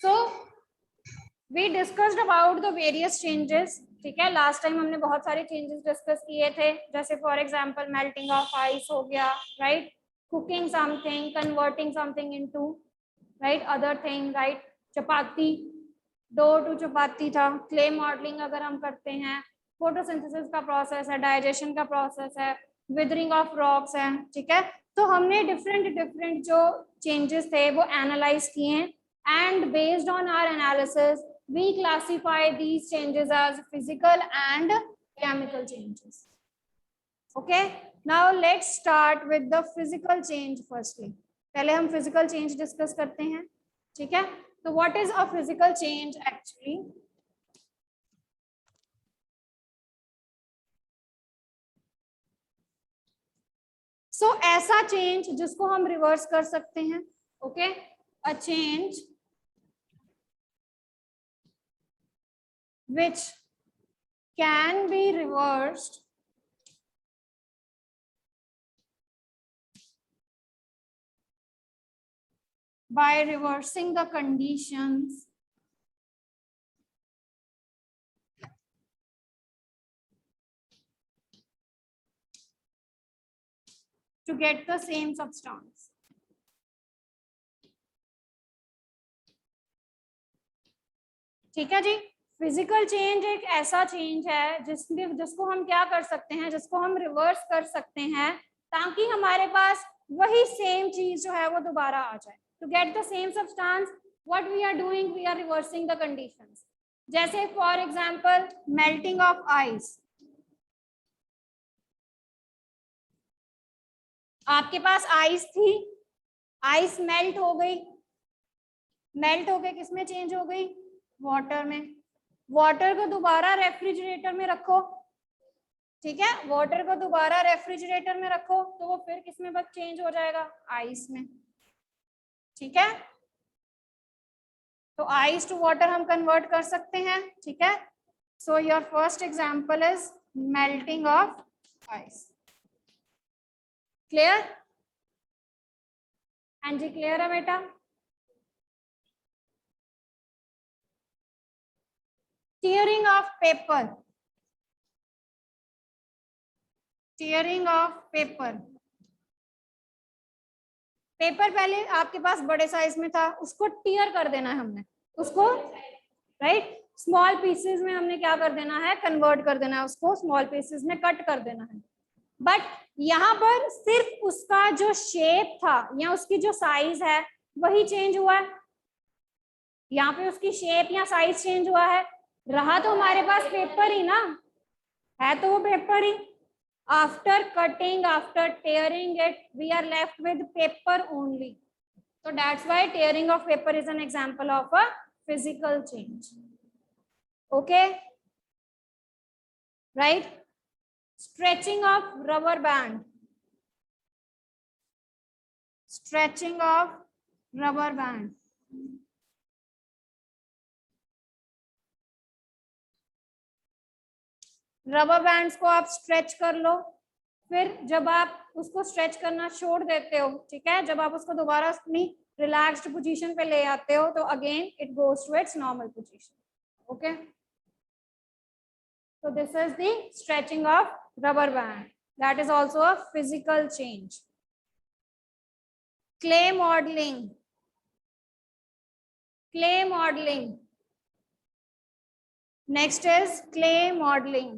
So we discussed about the various changes, ठीक है। Last time हमने बहुत सारे चेंजेस डिस्कस किए थे, जैसे for example melting of ice हो गया, right, cooking something, converting something into, right, other thing, right, chapati, dough to chapati था, क्ले मॉडलिंग अगर हम करते हैं, फोटोसिंथेसिस का प्रोसेस है, डाइजेशन का प्रोसेस है, विदरिंग ऑफ रॉक्स है, ठीक है। तो हमने डिफरेंट डिफरेंट जो चेंजेस थे वो एनालाइज किए हैं, and based on our analysis we classify these changes as physical and chemical changes. Okay, now let's start with the physical change firstly. पहले हम physical change discuss करते हैं, ठीक है। तो what is a physical change actually? So ऐसा change जिसको हम reverse कर सकते हैं, okay, a change which can be reversed by reversing the conditions to get the same substance. ठीक है जी। फिजिकल चेंज एक ऐसा चेंज है जिसको हम क्या कर सकते हैं, जिसको हम रिवर्स कर सकते हैं, ताकि हमारे पास वही सेम चीज जो है वो दोबारा आ जाए। To get the same substance, what we are doing, we are reversing the conditions. जैसे for example melting of ice, आपके पास आइस थी, आइस मेल्ट हो गई, मेल्ट होके किसमें चेंज हो गई, वाटर में। वाटर को दोबारा रेफ्रिजरेटर में रखो, ठीक है, वाटर को दोबारा रेफ्रिजरेटर में रखो तो वो फिर किसमें बस चेंज हो जाएगा, आइस में, ठीक है। तो आइस टू वाटर हम कन्वर्ट कर सकते हैं, ठीक है। So your first example is melting of ice. Clear? हाँ जी, क्लियर है बेटा। Tearing of paper, tearing of paper, paper पहले आपके पास बड़े साइज में था, उसको टीयर कर देना है हमने, उसको राइट स्मॉल पीसेस में हमने क्या कर देना है, कन्वर्ट कर देना है, उसको स्मॉल पीसेस में कट कर देना है। बट यहाँ पर सिर्फ उसका जो शेप था या उसकी जो साइज है वही चेंज हुआ है। यहाँ पे उसकी शेप या साइज चेंज हुआ है, रहा तो हमारे पास पेपर ही ना, है तो वो paper he. After cutting, after tearing it, we are left with paper only. So that's why tearing of paper is an example of a physical change. Okay, right? Stretching of rubber band, stretching of rubber band. Rubber bands को आप stretch कर लो, फिर जब आप उसको stretch करना छोड़ देते हो, ठीक है, जब आप उसको दोबारा अपनी रिलैक्स्ड पोजीशन पे ले आते हो तो again it goes to its normal position. Okay, so this is the stretching of rubber band, that is also a physical change. Clay modeling, clay modeling, next is clay modeling.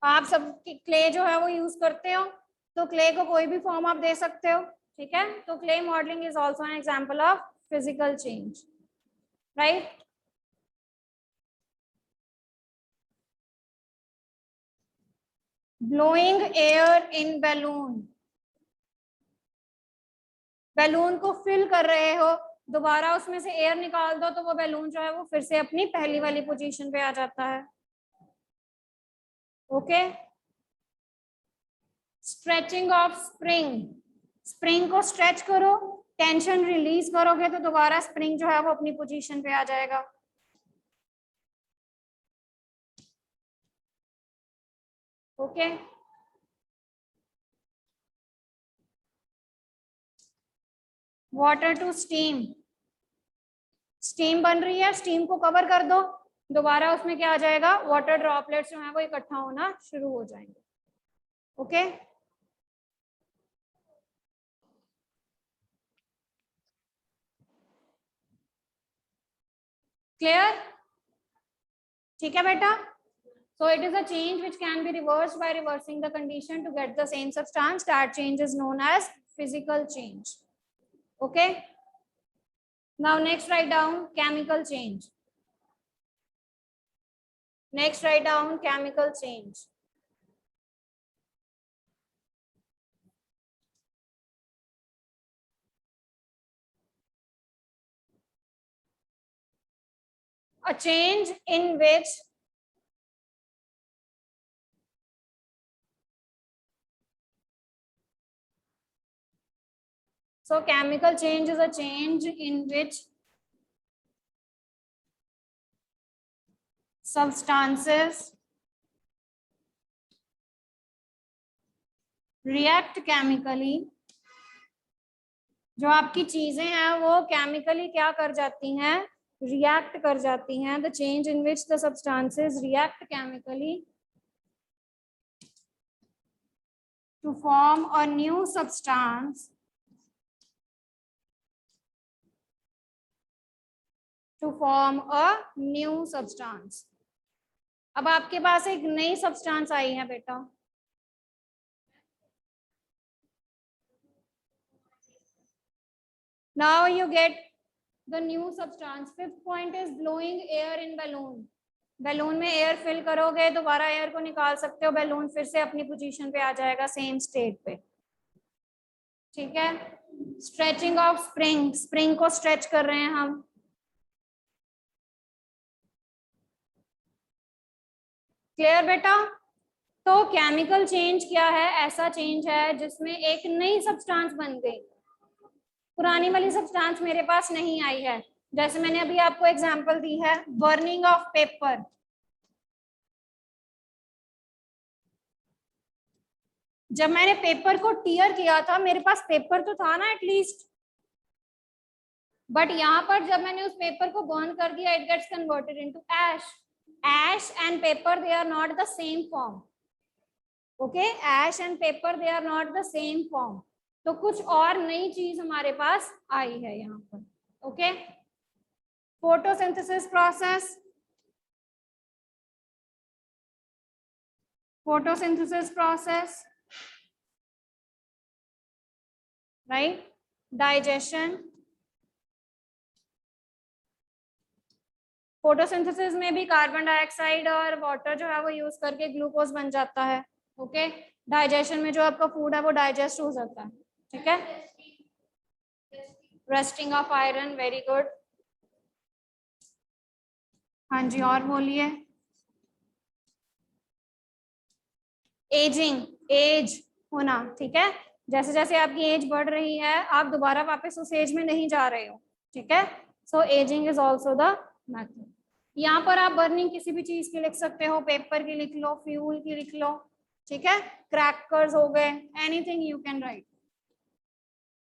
आप सब clay जो है वो use करते हो, तो clay को कोई भी फॉर्म आप दे सकते हो, ठीक है। तो clay modelling is also an example of physical change, right. Blowing air in balloon, balloon को फिल कर रहे हो, दोबारा उसमें से एयर निकाल दो तो वो बैलून जो है वो फिर से अपनी पहली वाली पोजीशन पे आ जाता है। Okay, stretching of spring, spring को स्ट्रेच करो, टेंशन रिलीज करोगे तो दोबारा स्प्रिंग जो है वो अपनी पोजीशन पे आ जाएगा। Okay, water to steam, steam बन रही है, स्टीम को कवर कर दो, दोबारा उसमें क्या आ जाएगा, वाटर ड्रॉपलेट्स जो है वो इकट्ठा होना शुरू हो जाएंगे। Okay clear? ठीक है बेटा, so it is a change which can be reversed by reversing the condition to get the same substance. That change is known as physical change. Okay, now next write down chemical change. Next write down chemical change. A change in which so chemical change is a change in which substances react chemically, जो आपकी चीजें हैं वो chemically क्या कर जाती हैं, react कर जाती हैं। The change in which the substances react chemically to form a new substance, to form a new substance. अब आपके पास एक नई सब्सटेंस आई है बेटा, now you get the new substance. Fifth point is blowing air in balloon. Balloon में air fill करोगे, दोबारा air को निकाल सकते हो, बैलून फिर से अपनी पोजीशन पे आ जाएगा, सेम स्टेट पे। ठीक है, स्ट्रेचिंग ऑफ स्प्रिंग, स्प्रिंग को स्ट्रेच कर रहे हैं हम। क्लियर बेटा? तो केमिकल चेंज क्या है, ऐसा चेंज है जिसमें एक नई सब्सटेंस बन गई, पुरानी वाली सब्सटेंस मेरे पास नहीं आई है। जैसे मैंने अभी आपको एग्जांपल दी है, बर्निंग ऑफ पेपर। जब मैंने पेपर को टीयर किया था, मेरे पास पेपर तो था ना एटलीस्ट, बट यहाँ पर जब मैंने उस पेपर को बर्न कर दिया, it gets converted into ash. Ash and paper they are not the same form. Okay, ash and paper they are not the same form. तो कुछ और नई चीज हमारे पास आई है यहाँ पर। Okay, photosynthesis process, photosynthesis process, right? Digestion, photosynthesis में भी कार्बन डाइऑक्साइड और वाटर जो है वो यूज करके ग्लूकोज बन जाता है। ओके, डाइजेशन में जो आपका फूड है वो डाइजेस्ट हो जाता है। ठीक है, rusting of iron, very good. हाँ जी, और बोलिए। एजिंग, एज होना। ठीक है, जैसे जैसे आपकी एज बढ़ रही है, आप दोबारा वापस उस एज में नहीं जा रहे हो। ठीक है, so ageing is also the method. यहाँ पर आप बर्निंग किसी भी चीज की लिख सकते हो, पेपर की लिख लो, फ्यूल की लिख लो। ठीक है, क्रैकर्स हो गए, एनीथिंग यू कैन राइट।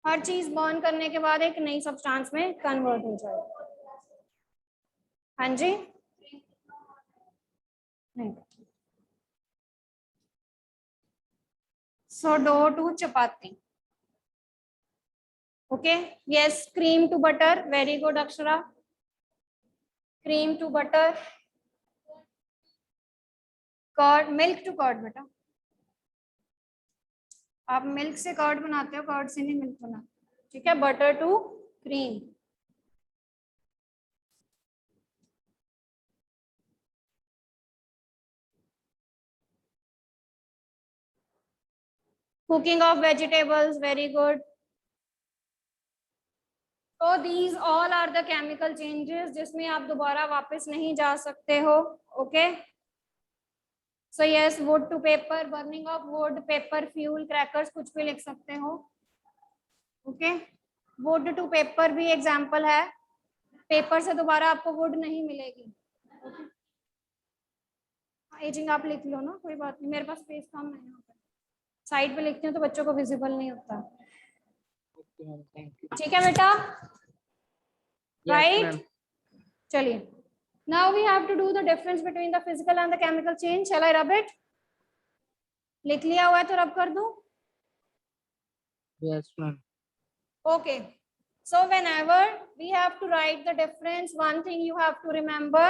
हर चीज बर्न करने के बाद एक नई सब्सटेंस में कन्वर्ट हो जाएगी। हाँ जी, नहीं। So dough to chapati. Okay, yes, cream to butter, very good Akshara. Cream to butter, curd, milk to curd. बेटा आप मिल्क से कर्ड बनाते हो, कर्ड से नहीं मिल्क बनाते। ठीक है, butter to cream. Cooking of vegetables, very good. तो these all are the chemical changes जिसमें आप दोबारा वापस नहीं जा सकते हो। Okay, so yes, wood to paper, burning of wood, paper, fuel, crackers, कुछ भी लिख सकते हो। ओके, वुड टू पेपर भी एग्जांपल है, पेपर से दोबारा आपको वुड नहीं मिलेगी। एजिंग आप लिख लो ना, कोई बात नहीं, मेरे पास स्पेस कम है यहाँ पर, साइड पे लिखती हूँ तो बच्चों को विजिबल नहीं होता। ठीक है बेटा, राइट। चलिए, now we have to do the difference between the physical and the chemical change. Shall I rub it? लिख लिया हुआ है तो रब कर दूं? Yes, ma'am. Okay. So whenever we have to write the difference, one thing you have to remember,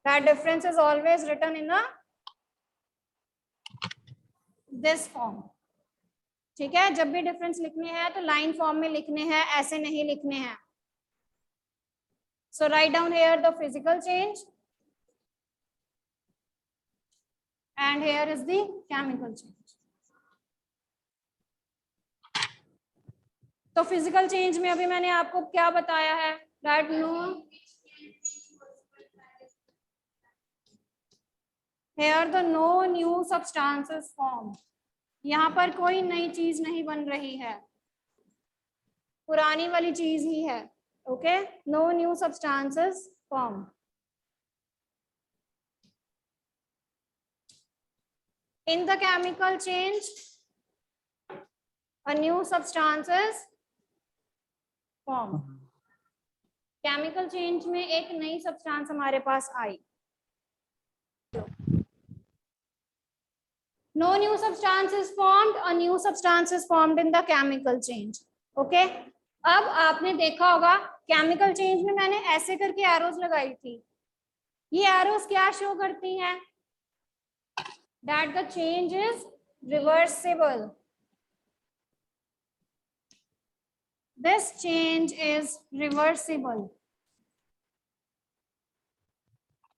that difference is always written in a this form. ठीक है, जब भी डिफरेंस लिखने हैं तो लाइन फॉर्म में लिखने हैं, ऐसे नहीं लिखने हैं। So write down here the physical change and here is the chemical change. तो फिजिकल चेंज में अभी मैंने आपको क्या बताया है, that no here the no new substances form. यहाँ पर कोई नई चीज नहीं बन रही है, पुरानी वाली चीज ही है। Okay, no new substances form. In the chemical change a new substances form. Chemical change में एक नई सब्सटेंस हमारे पास आई। No new substance is formed, a new substance is formed in the chemical change. Okay, अब आपने देखा होगा केमिकल चेंज में मैंने ऐसे करके एरोज लगाई थी। ये एरोज क्या शो करती हैं? That the change is reversible. This change is reversible,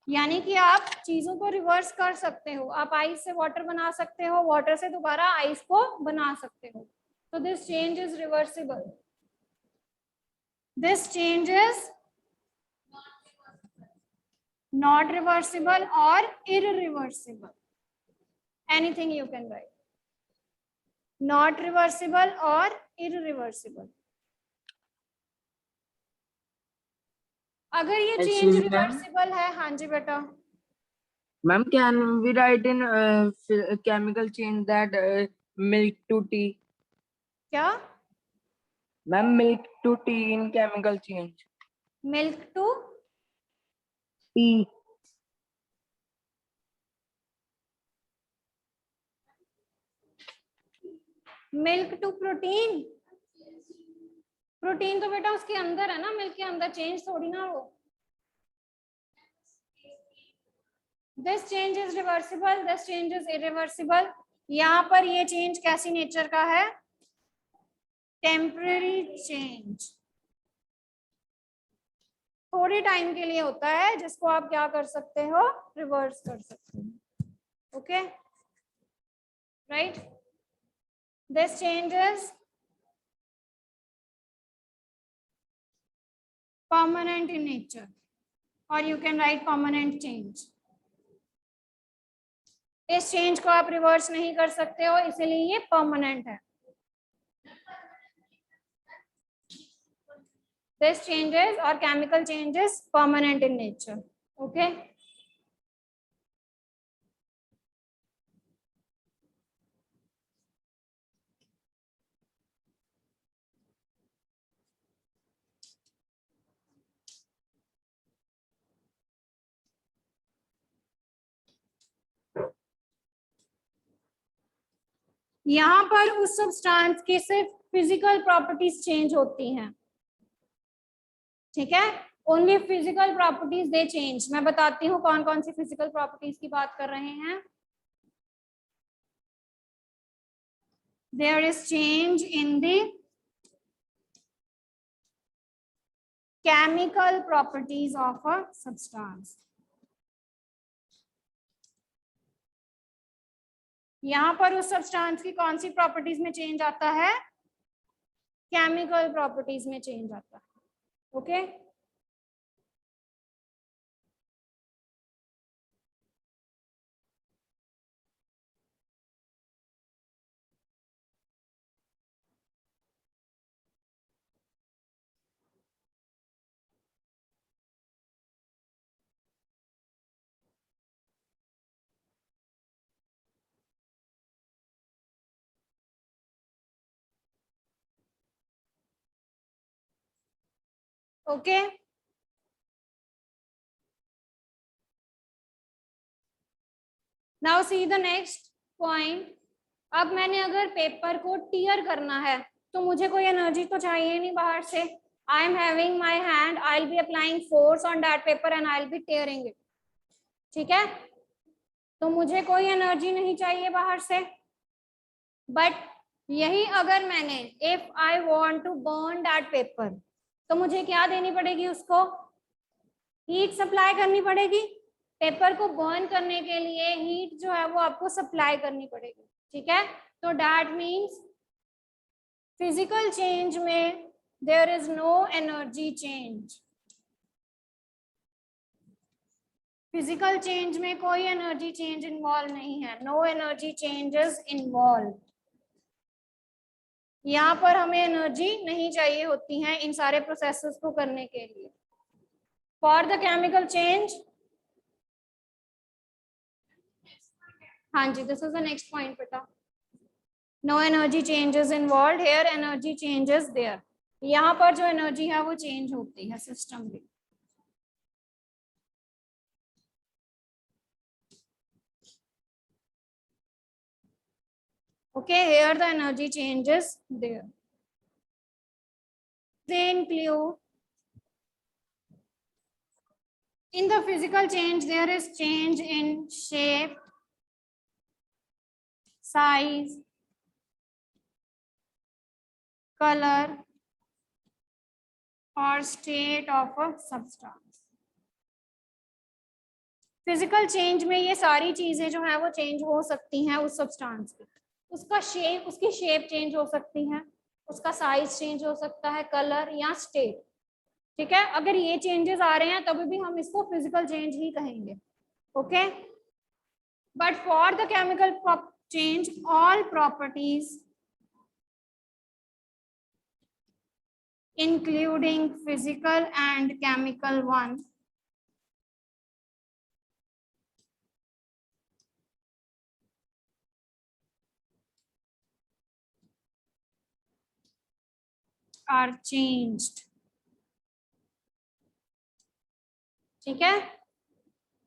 यानी कि आप चीजों को रिवर्स कर सकते हो। आप आइस से वाटर बना सकते हो, वाटर से दोबारा आइस को बना सकते हो। तो this change is reversible. This change is not reversible or irreversible. Anything you can write. Not reversible or irreversible. अगर ये चेंज रिवर्सिबल है, हाँ जी बेटा। Ma'am, can we write in chemical change that milk to tea? क्या? Ma'am, milk to tea in chemical change. Milk to Tea. Milk to protein. Protein तो बेटा उसके अंदर है ना, मिल्क के अंदर, चेंज थोड़ी ना हो। This change is reversible, this change is irreversible. यहाँ पर ये चेंज कैसी नेचर का है? टेम्पररी चेंज, थोड़ी टाइम के लिए होता है, जिसको आप क्या कर सकते हो? रिवर्स कर सकते हो। Okay, right. This change is permanent in nature, और you can write permanent change. इस चेंज को आप रिवर्स नहीं कर सकते हो, इसीलिए ये परमानेंट है। This changes or chemical change is permanent in nature. Okay. यहाँ पर उस सब्सटेंस की सिर्फ फिजिकल प्रॉपर्टीज चेंज होती हैं, ठीक है? Only physical properties they change. मैं बताती हूँ कौन कौन सी फिजिकल प्रॉपर्टीज की बात कर रहे हैं। There is change in the chemical properties of a substance. यहाँ पर उस सब्सटेंस की कौन सी प्रॉपर्टीज में चेंज आता है? केमिकल प्रॉपर्टीज में चेंज आता है। Okay, okay now see the next point. अब मैंने अगर पेपर को टीयर करना है तो मुझे कोई एनर्जी तो चाहिए नहीं बाहर से। I am having my hand, I will be applying force on that paper and I will B tearing it. ठीक है, तो मुझे कोई एनर्जी नहीं चाहिए बाहर से। बट यही अगर मैंने if I want to burn that paper तो मुझे क्या देनी पड़ेगी, उसको हीट सप्लाई करनी पड़ेगी। पेपर को बर्न करने के लिए हीट जो है वो आपको सप्लाई करनी पड़ेगी। ठीक है, तो दैट मीन्स फिजिकल चेंज में there is no energy change. Physical change में कोई एनर्जी चेंज इन्वॉल्व नहीं है, नो एनर्जी चेंजेस इन्वॉल्व। यहाँ पर हमें एनर्जी नहीं चाहिए होती है इन सारे प्रोसेसेस को करने के लिए। फॉर द केमिकल चेंज, हाँ जी, this is the next point बेटा। No energy changes involve here, energy changes there. यहाँ पर जो एनर्जी है वो चेंज होती है सिस्टम में। Okay, here the energy changes there. They include in the physical change there is change in shape, size, color or state of a substance. Physical change में ये सारी चीजें जो है वो चेंज हो सकती हैं उस सब्सटेंस की। उसका शेप, उसकी शेप चेंज हो सकती है, उसका साइज चेंज हो सकता है, कलर या स्टेट। ठीक है, अगर ये चेंजेस आ रहे हैं तभी भी हम इसको फिजिकल चेंज ही कहेंगे। Okay, but for the chemical change all properties including physical and chemical one are changed। ठीक है,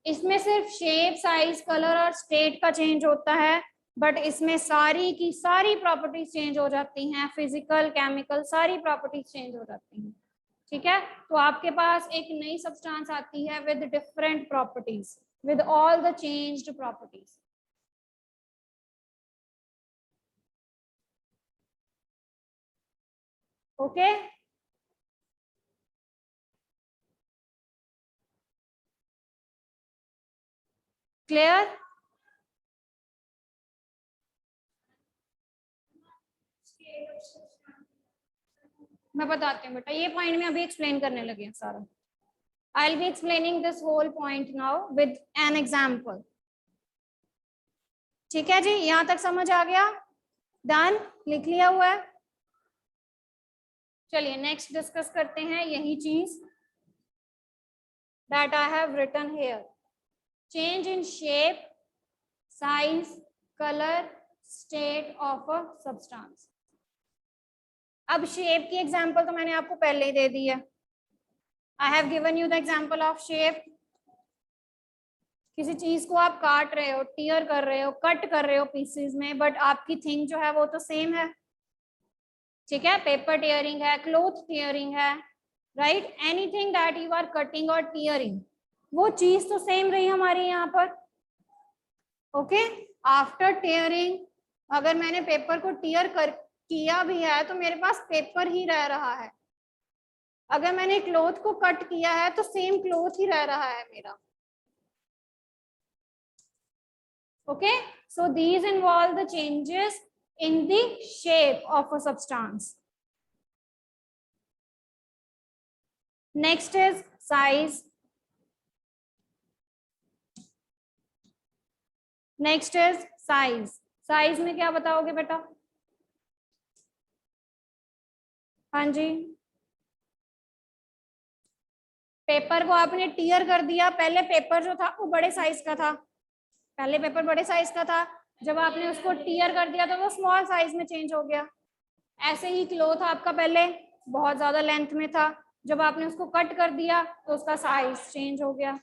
इसमें सिर्फ शेप, साइज, कलर और स्टेट का चेंज होता है, बट इसमें सारी की सारी प्रॉपर्टीज चेंज हो जाती हैं। फिजिकल, केमिकल, सारी प्रॉपर्टीज चेंज हो जाती हैं। ठीक है, तो आपके पास एक नई सब्सटेंस आती है with different properties, with all the changed properties. Okay, clear? मैं बताती हूँ बेटा, ये पॉइंट में अभी एक्सप्लेन करने लगे हैं सारा। I will be explaining this whole point now with an example. ठीक है जी, यहां तक समझ आ गया? डन, लिख लिया हुआ है? चलिए नेक्स्ट डिस्कस करते हैं यही चीज that I have written here. Change in shape, size, colour, state of a substance. अब शेप की एग्जांपल तो मैंने आपको पहले ही दे दी है। I have given you the example of shape. किसी चीज को आप काट रहे हो, टीयर कर रहे हो, कट कर रहे हो पीसेस में, बट आपकी थिंग जो है वो तो सेम है। ठीक है, पेपर टीयरिंग है, क्लॉथ टीयरिंग है, right? Anything that you are cutting और टीयरिंग, वो चीज तो सेम रही हमारी यहाँ पर। ओके, आफ्टर टीयरिंग अगर मैंने पेपर को टीयर किया भी है तो मेरे पास पेपर ही रह रहा है। अगर मैंने क्लॉथ को कट किया है तो सेम क्लॉथ ही रह रहा है मेरा। Okay, so these involve the changes in the shape of a substance. Next is size. Next is size. Size में क्या बताओगे बेटा? हाँ जी, पेपर को आपने टीयर कर दिया। पहले पेपर जो था वो बड़े साइज का था, पहले पेपर बड़े साइज का था, जब आपने उसको टीयर कर दिया तो वो स्मॉल साइज में चेंज हो गया। ऐसे ही क्लॉथ आपका पहले बहुत ज्यादा लेंथ में था, जब आपने उसको कट कर दिया तो उसका साइज चेंज हो गया,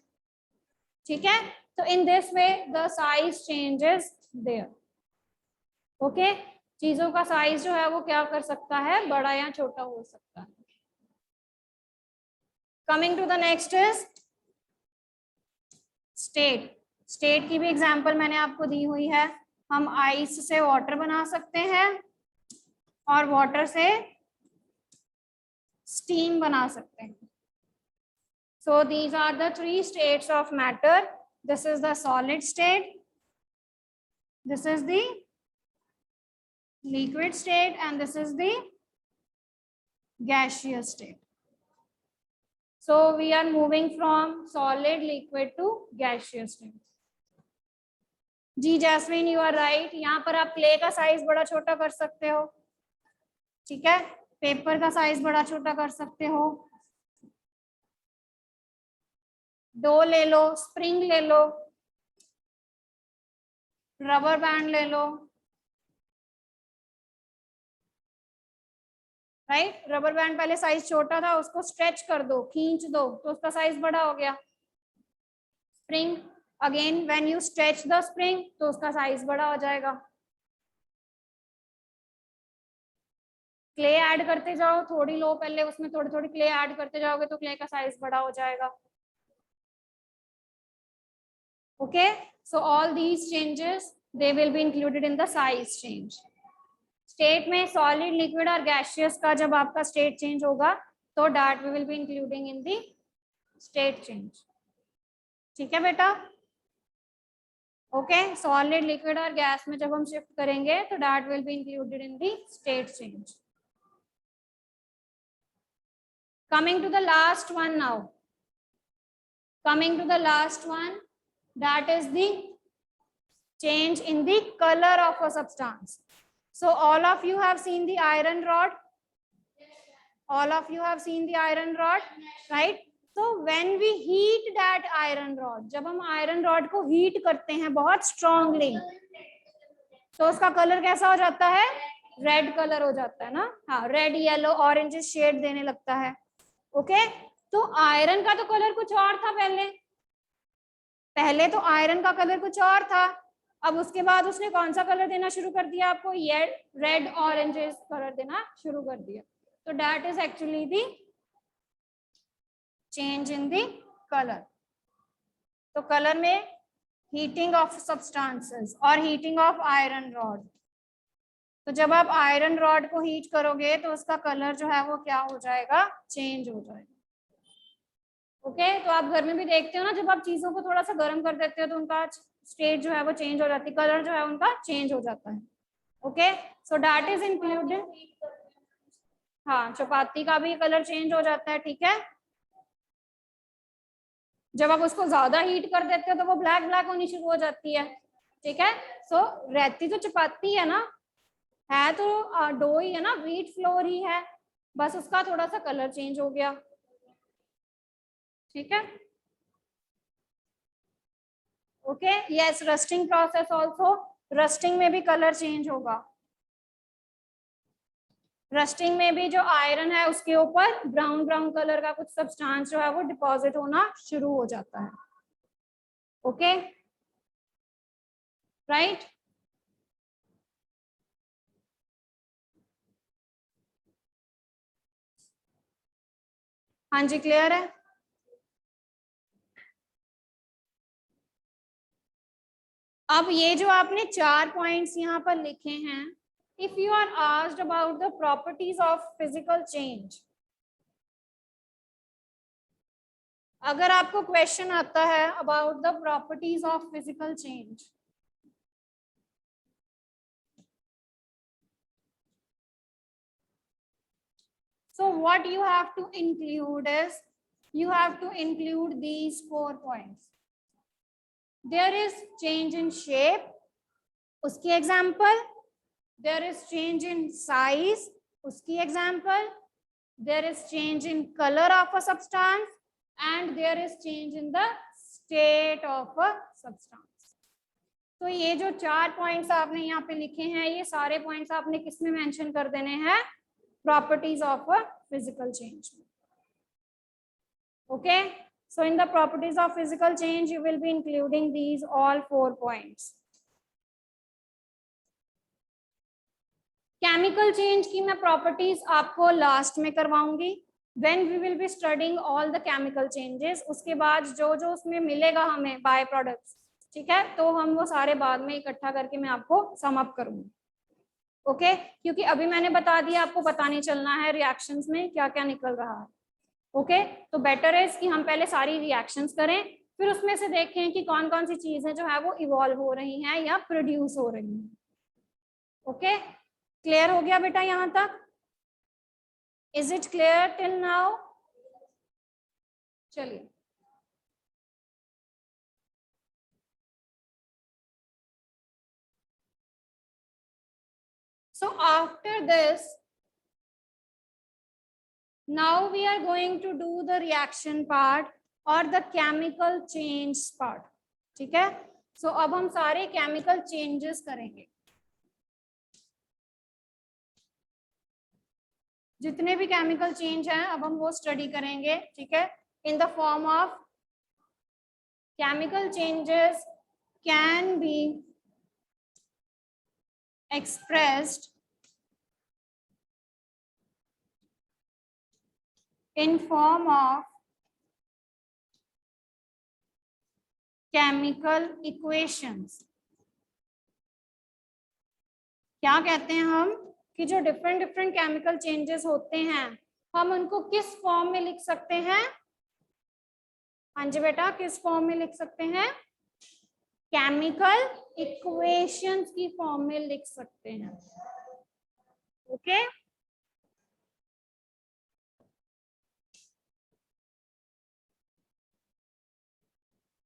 ठीक है। तो in this way the size changes there, okay. चीजों का साइज जो है वो क्या कर सकता है, बड़ा या छोटा हो सकता है। Coming to the next is state. State की भी एग्जांपल मैंने आपको दी हुई है। हम आइस से वाटर बना सकते हैं और वाटर से स्टीम बना सकते हैं। So these are the three states of matter. This is the solid state, this is the liquid state, and this is the gaseous state. So we are moving from solid, liquid to gaseous state. जी Jasmine, you are right. यहाँ पर आप clay का size बड़ा छोटा कर सकते हो, ठीक है। पेपर का साइज बड़ा छोटा कर सकते हो, डो ले लो, स्प्रिंग ले लो, रबर बैंड ले लो, राइट। रबर बैंड पहले साइज छोटा था, उसको स्ट्रेच कर दो, खींच दो, तो उसका साइज बड़ा हो गया। Spring, again when you stretch the spring तो उसका साइज बड़ा हो जाएगा। क्ले ऐड करते जाओ, थोड़ी लो पहले, उसमें थोड़ी थोड़ी क्ले ऐड करते जाओगे तो क्ले का साइज बड़ा हो जाएगा। Okay, so all these changes they will be included in the size change. State में सॉलिड, लिक्विड और गैसियस का जब आपका स्टेट चेंज होगा तो that we will be including in the state change, ठीक है बेटा। ओके, सॉलिड, लिक्विड और गैस में जब हम शिफ्ट करेंगे तो that will be included in the state change. Coming to the last one now. Coming to the last one, that is the change in the color of a substance. So all of you have seen the iron rod. All of you have seen the iron rod, right? So when we heat that iron rod, जब हम iron rod को heat करते हैं बहुत strongly, तो उसका colour कैसा हो जाता है, रेड कलर हो जाता है ना। हाँ, रेड, येलो, ऑरेंज शेड देने लगता है। ओके, तो आयरन का तो कलर कुछ और था पहले तो आयरन का कलर कुछ और था। अब उसके बाद उसने कौन सा कलर देना शुरू कर दिया आपको, ये रेड ऑरेंज कलर देना शुरू कर दिया। तो that is actually the change in the colour. तो कलर में हीटिंग ऑफ सब्सटेंसेस और हीटिंग ऑफ आयरन रॉड। तो जब आप आयरन रॉड को हीट करोगे तो उसका कलर जो है वो क्या हो जाएगा, चेंज हो जाएगा। ओके, तो आप घर में भी देखते हो ना, जब आप चीजों को थोड़ा सा गर्म कर देते हो तो उनका स्टेट जो है वो चेंज हो जाती है, कलर जो है उनका चेंज हो जाता है। Okay, so that is included. हाँ, चपाती का भी कलर चेंज हो जाता है, ठीक है। जब आप उसको ज्यादा हीट कर देते हो तो वो ब्लैक ब्लैक होनी शुरू हो जाती है, ठीक है। सो रहती तो चपाती है ना, है तो डो ही है ना, व्हीट फ्लोर ही है, बस उसका थोड़ा सा कलर चेंज हो गया, ठीक है। Okay, yes, rusting process also, rusting में भी कलर चेंज होगा। रस्टिंग में भी जो आयरन है उसके ऊपर ब्राउन ब्राउन कलर का कुछ सब्सटेंस जो है वो डिपॉजिट होना शुरू हो जाता है। Okay, right. हाँ जी, क्लियर है। अब ये जो आपने 4 पॉइंट्स यहाँ पर लिखे हैं, if you are asked about the properties of physical change, अगर आपको क्वेश्चन आता है about the properties of physical change, so what you have to include is, you have to include these 4 points. There is change in shape, उसकी example. There is change in size, उसकी example. There is change in color of a substance, and there is change in the state of a substance. तो ये जो 4 points आपने यहाँ पे लिखे हैं, ये सारे पॉइंट्स आपने किस में मेंशन कर देने हैं, properties of a physical change. Okay, so in the properties of physical change you will be including these all 4 points. Chemical change की मैं प्रॉपर्टीज आपको लास्ट में करवाऊंगी when we will be studying all the chemical changes. उसके बाद जो जो उसमें मिलेगा हमें बाय प्रोडक्ट्स, ठीक है, तो हम वो सारे बाद में इकट्ठा करके मैं आपको सम अप करूंगी। ओके, क्योंकि अभी मैंने बता दिया, आपको पता नहीं चलना है रिएक्शंस में क्या क्या निकल रहा है। ओके, तो बेटर है कि हम पहले सारी रिएक्शंस करें, फिर उसमें से देखें कि कौन कौन सी चीजें जो है वो इवॉल्व हो रही हैं या प्रोड्यूस हो रही हैं। ओके, क्लियर हो गया बेटा यहां तक? Is it clear till now? चलिए, so after this now we are going to do the reaction part और the chemical change part, ठीक है। सो अब हम सारे केमिकल चेंजेस करेंगे, जितने भी केमिकल चेंज हैं अब हम वो स्टडी करेंगे, ठीक है, in the form of chemical changes can be expressed in form of chemical equations। क्या कहते हैं हम कि जो डिफरेंट डिफरेंट केमिकल चेंजेस होते हैं हम उनको किस फॉर्म में लिख सकते हैं? हाँ जी बेटा, किस फॉर्म में लिख सकते हैं? केमिकल इक्वेशंस की फॉर्म में लिख सकते हैं। ओके